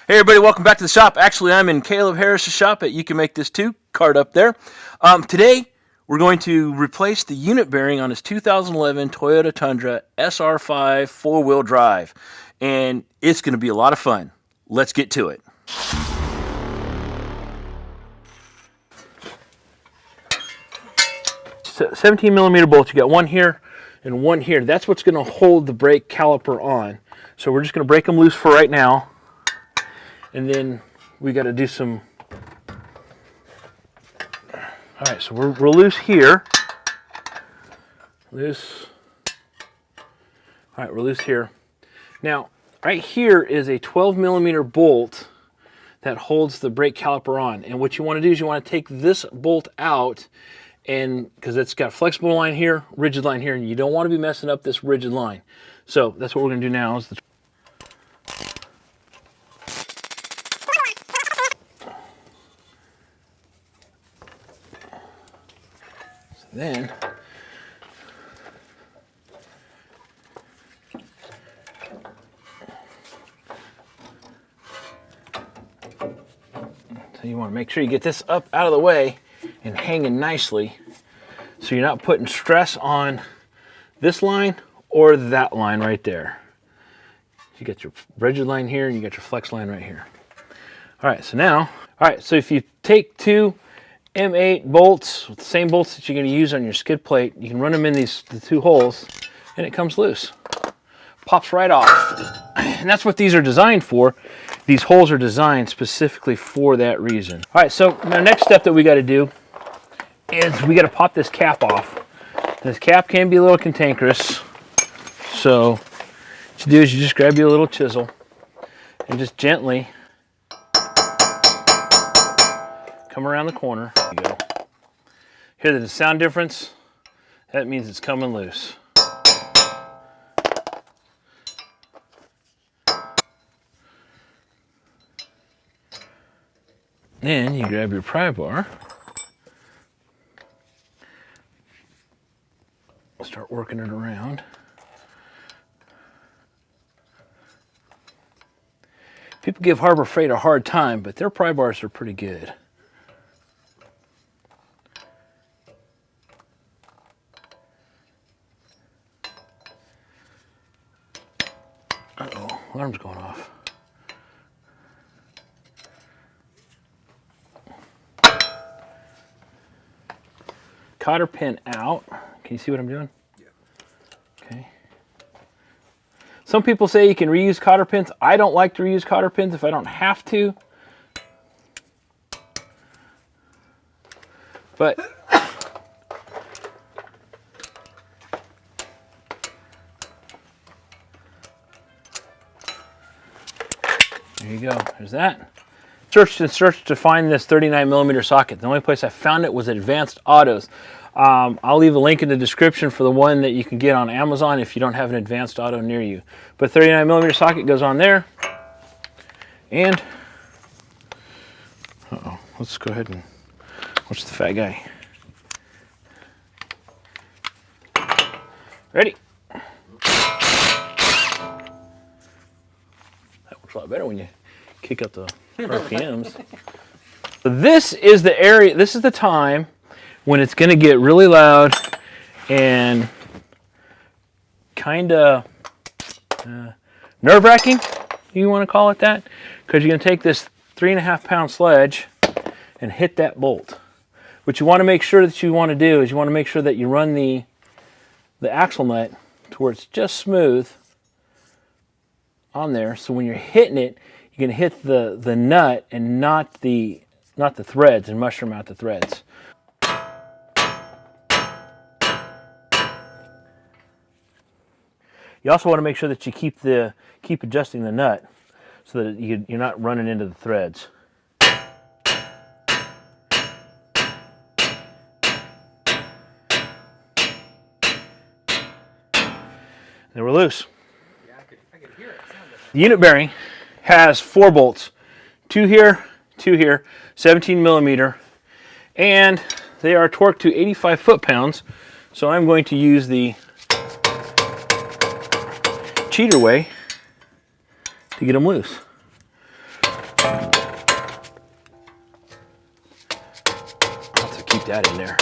Hey everybody, welcome back to the shop. Actually, I'm in Caleb Harris' shop at YouCanMakeThis Too, card up there. Today, we're going to replace the unit bearing on this 2011 Toyota Tundra SR5 four-wheel drive. And it's going to be a lot of fun. Let's get to it. So 17 millimeter bolts, you got one here and one here. That's what's going to hold the brake caliper on. So we're just going to break them loose for right now. And then we got to do some. All right, so we're loose here. Loose. All right, we're loose here. Now, right here is a 12 millimeter bolt that holds the brake caliper on. And what you want to do is you want to take this bolt out, and because it's got flexible line here, rigid line here, and you don't want to be messing up this rigid line. So that's what we're going to do now. Is then so you want to make sure you get this up out of the way and hanging nicely so you're not putting stress on this line or that line right there. You got your rigid line here and you got your flex line right here. All right, so now, all right, so if you take two M8 bolts, with the same bolts that you're going to use on your skid plate, you can run them in the two holes and it comes loose. Pops right off. And that's what these are designed for. These holes are designed specifically for that reason. All right, so the next step that we got to do is we got to pop this cap off. This cap can be a little cantankerous. So what you do is you just grab your little chisel and just gently come around the corner. There you go. Hear the sound difference? That means it's coming loose. Then you grab your pry bar. Start working it around. People give Harbor Freight a hard time, but their pry bars are pretty good. Uh-oh, alarm's going off. Cotter pin out. Can you see what I'm doing? Yeah. Okay. Some people say you can reuse cotter pins. I don't like to reuse cotter pins if I don't have to. But there you go. There's that. Searched and searched to find this 39 millimeter socket. The only place I found it was at Advanced Autos. I'll leave a link in the description for the one that you can get on Amazon if you don't have an Advanced Auto near you. But 39 millimeter socket goes on there. And, uh-oh, let's go ahead and watch the fat guy. Ready? That works a lot better when you kick up the RPMs. So this is the area, this is the time when it's going to get really loud and kind of nerve-wracking, you want to call it that, because you're going to take this 3.5 pound sledge and hit that bolt. What you want to make sure that you want to do is you want to make sure that you run the axle nut to where it's just smooth on there, so when you're hitting it, you're going to hit the nut and not the threads and mushroom out the threads. You also want to make sure that you keep adjusting the nut so that you're not running into the threads. They were loose. Yeah, I could hear it. The unit bearing has 4 bolts, 2 here, 17 millimeter, and they are torqued to 85 foot-pounds. So I'm going to use the cheater way to get them loose. sneak that in there.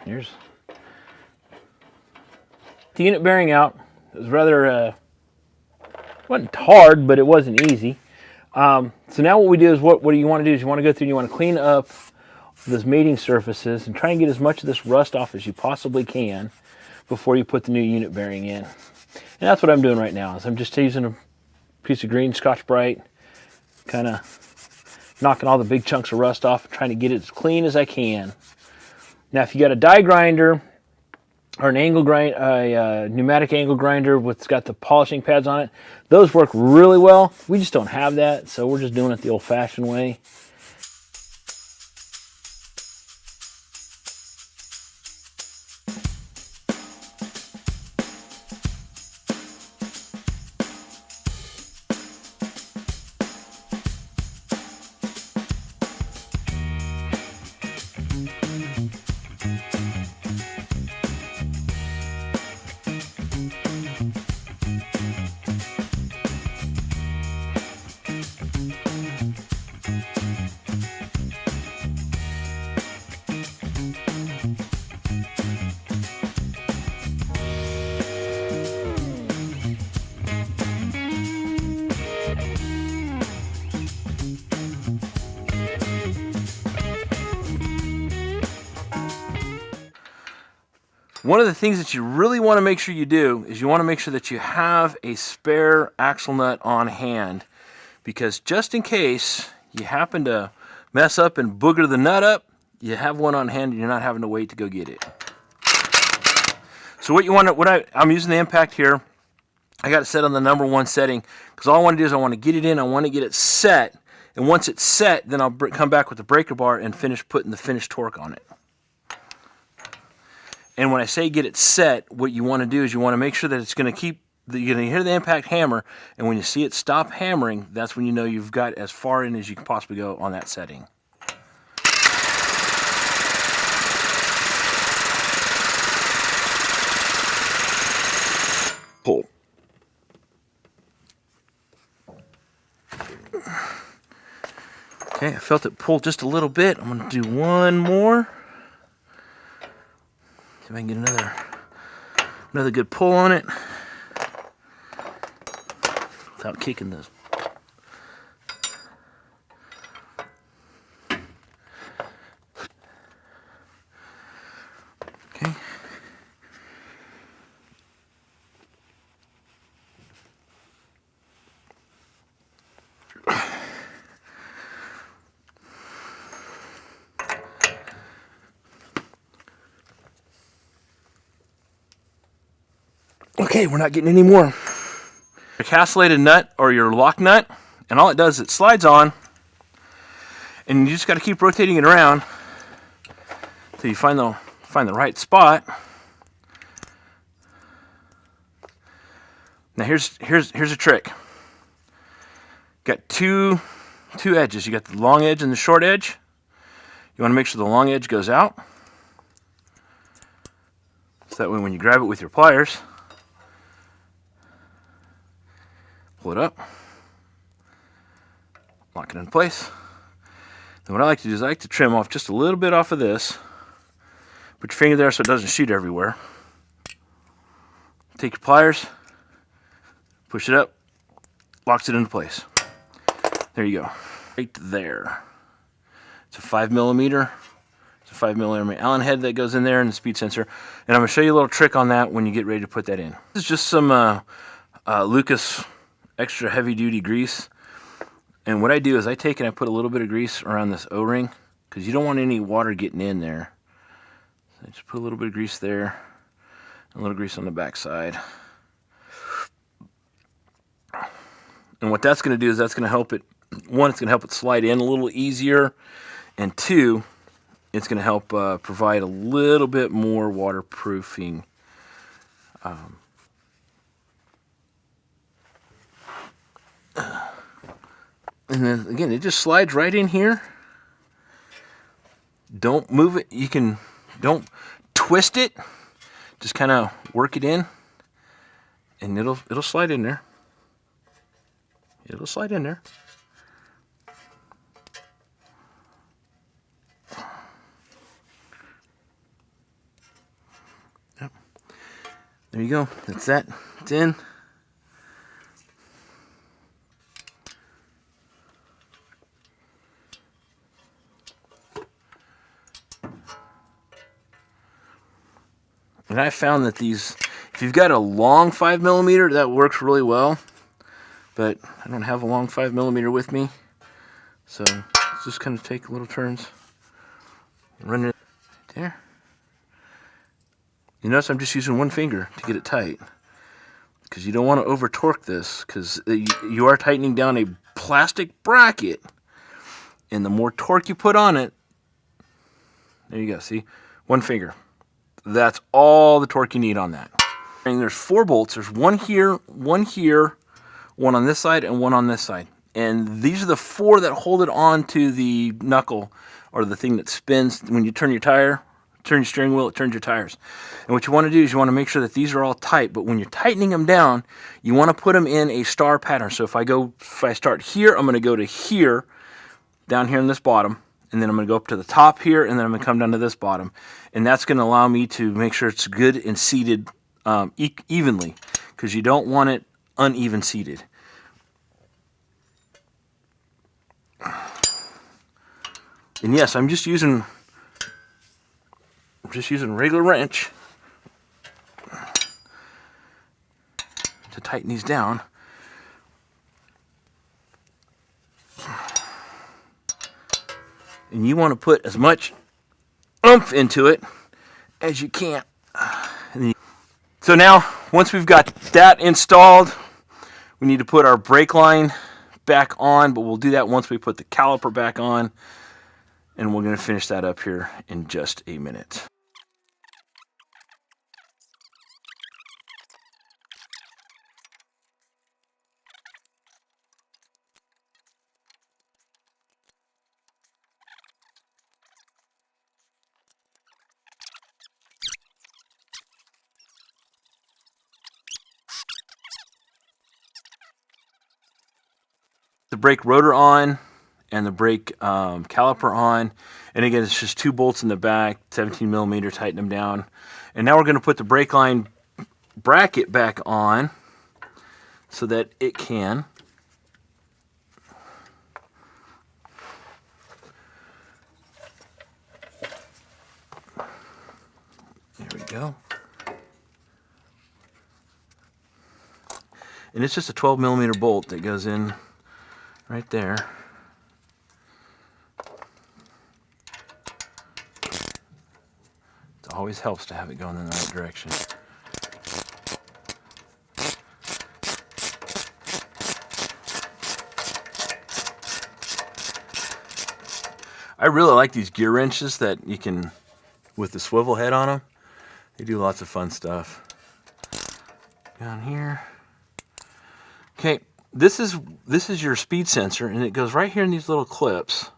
Here's the unit bearing out. It was rather, wasn't hard, but it wasn't easy. So now what we do is, what do you want to do is you want to go through and you want to clean up those mating surfaces and try and get as much of this rust off as you possibly can before you put the new unit bearing in. And that's what I'm doing right now, is I'm just using a piece of green Scotch-Brite, kind of knocking all the big chunks of rust off and trying to get it as clean as I can. Now, if you got a die grinder or an angle grind, a pneumatic angle grinder with got the polishing pads on it, those work really well. We just don't have that, so we're just doing it the old-fashioned way. One of the things that you really want to make sure you do is you want to make sure that you have a spare axle nut on hand, because just in case you happen to mess up and booger the nut up, you have one on hand and you're not having to wait to go get it. So what you want to, I'm using the impact here. I got it set on the #1 setting because all I want to do is I want to get it in, I want to get it set, and once it's set, then I'll come back with the breaker bar and finish putting the finished torque on it. And when I say get it set, what you want to do is you want to make sure that it's going to keep, you're going to hear the impact hammer, and when you see it stop hammering, that's when you know you've got as far in as you can possibly go on that setting. Pull. Okay, I felt it pull just a little bit. I'm going to do one more. See if I can get another good pull on it without kicking this. Okay. Okay, we're not getting any more. Your castellated nut or your lock nut, and all it does is it slides on, and you just got to keep rotating it around until you find the right spot. Now here's a trick. Got two edges. You got the long edge and the short edge. You want to make sure the long edge goes out, so that way when you grab it with your pliers, pull it up, lock it in place. And what I like to do is I like to trim off just a little bit off of this. Put your finger there so it doesn't shoot everywhere. Take your pliers, push it up, locks it into place. There you go, right there. It's a 5mm. It's a 5mm Allen head that goes in there and the speed sensor. And I'm going to show you a little trick on that when you get ready to put that in. This is just some Lucas extra heavy duty grease, and what I do is I take and I put a little bit of grease around this O-ring because you don't want any water getting in there. So I just put a little bit of grease there, a little grease on the back side, and what that's going to do is that's going to help it, one, it's going to help it slide in a little easier, and two, it's going to help provide a little bit more waterproofing. And then again, it just slides right in here. Don't move it. Don't twist it. Just kind of work it in, and it'll slide in there. It'll slide in there. Yep. There you go. That's that. It's in. And I found that these, if you've got a long 5mm, that works really well. But I don't have a long 5mm with me. So let's just kind of take little turns. Run it there. You notice I'm just using one finger to get it tight. Because you don't want to over torque this. Because you are tightening down a plastic bracket. And the more torque you put on it, there you go, see? One finger. That's all the torque you need on that. And there's 4 bolts. There's one here, one on this side, and one on this side. And these are the 4 that hold it on to the knuckle, or the thing that spins when you turn your tire, turn your steering wheel, it turns your tires. And what you want to do is you want to make sure that these are all tight, but when you're tightening them down, you want to put them in a star pattern. So if I start here, I'm going to go to here, down here in this bottom, and then I'm going to go up to the top here, and then I'm going to come down to this bottom. And that's going to allow me to make sure it's good and seated evenly, because you don't want it uneven seated. And yes, I'm just using regular wrench to tighten these down. And you want to put as much oomph into it as you can. So now, once we've got that installed, we need to put our brake line back on, but we'll do that once we put the caliper back on, and we're going to finish that up here in just a minute. The brake rotor on and the brake caliper on, and again it's just 2 bolts in the back, 17mm, tighten them down. And now we're going to put the brake line bracket back on so that it can there we go. And it's just a 12mm bolt that goes in right there. It always helps to have it going in the right direction. I really like these gear wrenches that you can, with the swivel head on them. They do lots of fun stuff. Down here. Okay. This is your speed sensor, and it goes right here in these little clips,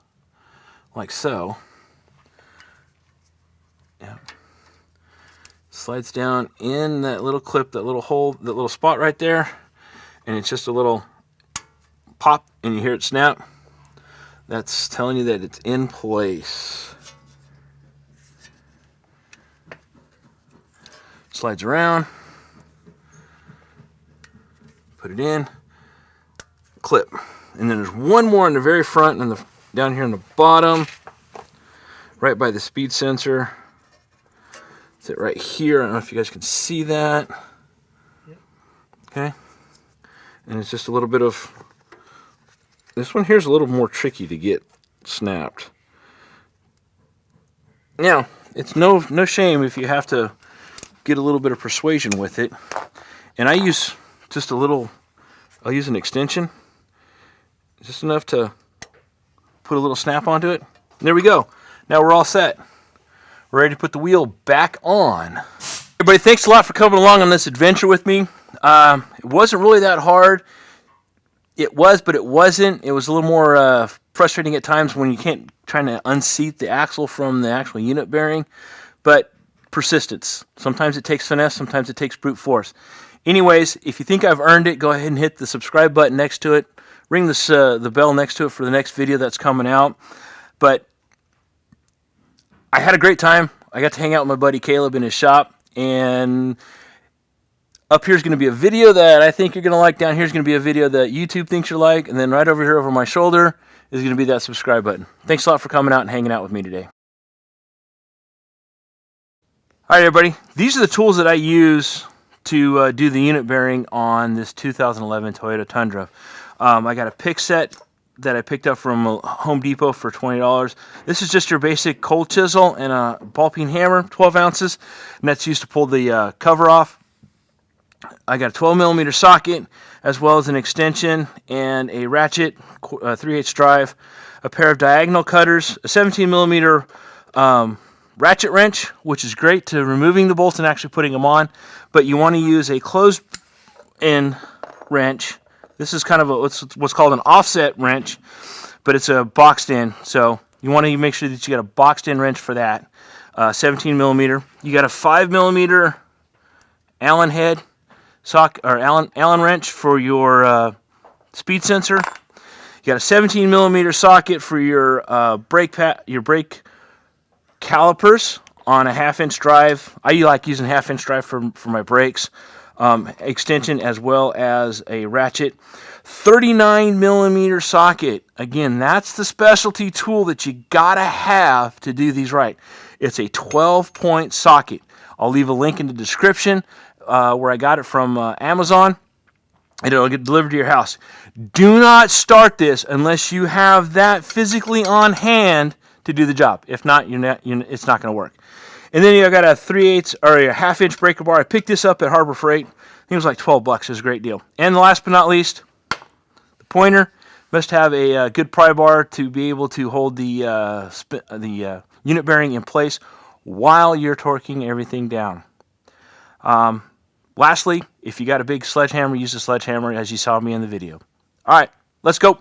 like so. Yeah. Slides down in that little clip, that little hole, that little spot right there, and it's just a little pop, and you hear it snap. That's telling you that it's in place. Slides around. Put it in. Clip, and then there's one more in the very front and down here in the bottom, right by the speed sensor. It's right here. I don't know if you guys can see that. Yep. Okay, and it's just a little bit of this one here's a little more tricky to get snapped. Now it's no shame if you have to get a little bit of persuasion with it, and I use just a little. I'll use an extension. Just enough to put a little snap onto it. And there we go. Now we're all set. We're ready to put the wheel back on. Everybody, thanks a lot for coming along on this adventure with me. It wasn't really that hard. It was, but it wasn't. It was a little more frustrating at times when you can't trying to unseat the axle from the actual unit bearing. But persistence. Sometimes it takes finesse, sometimes it takes brute force. Anyways, if you think I've earned it, go ahead and hit the subscribe button next to it. Ring this the bell next to it for the next video that's coming out. But I had a great time. I got to hang out with my buddy Caleb in his shop, and up here's going to be a video that I think you're going to like. Down here's going to be a video that YouTube thinks you like, and then right over here over my shoulder is going to be that subscribe button. Thanks a lot for coming out and hanging out with me today. All right, everybody. These are the tools that I use to do the unit bearing on this 2011 Toyota Tundra. I got a pick set that I picked up from Home Depot for $20. This is just your basic cold chisel and a ball peen hammer, 12 ounces, and that's used to pull the cover off. I got a 12mm socket, as well as an extension and a ratchet 3/8 drive, a pair of diagonal cutters, a 17mm ratchet wrench, which is great to removing the bolts and actually putting them on, but you want to use a closed-in wrench. This is kind of what's called an offset wrench, but it's a boxed-in, so you want to make sure that you got a boxed-in wrench for that. 17mm. You got a 5mm Allen head Allen wrench for your speed sensor. You got a 17mm socket for your brake calipers on a 1/2-inch drive. I like using 1/2-inch drive for my brakes. Extension, as well as a ratchet 39mm socket. Again, that's the specialty tool that you gotta have to do these right. It's a 12-point socket. I'll leave a link in the description where I got it from Amazon, and it'll get delivered to your house. Do not start this unless you have that physically on hand to do the job. If not, it's not going to work. And then you got a 3/8 or a 1/2-inch breaker bar. I picked this up at Harbor Freight. I think it was like $12. It was a great deal. And last but not least, the pointer must have a good pry bar to be able to hold the unit bearing in place while you're torquing everything down. Lastly, if you got a big sledgehammer, use a sledgehammer as you saw me in the video. All right, let's go.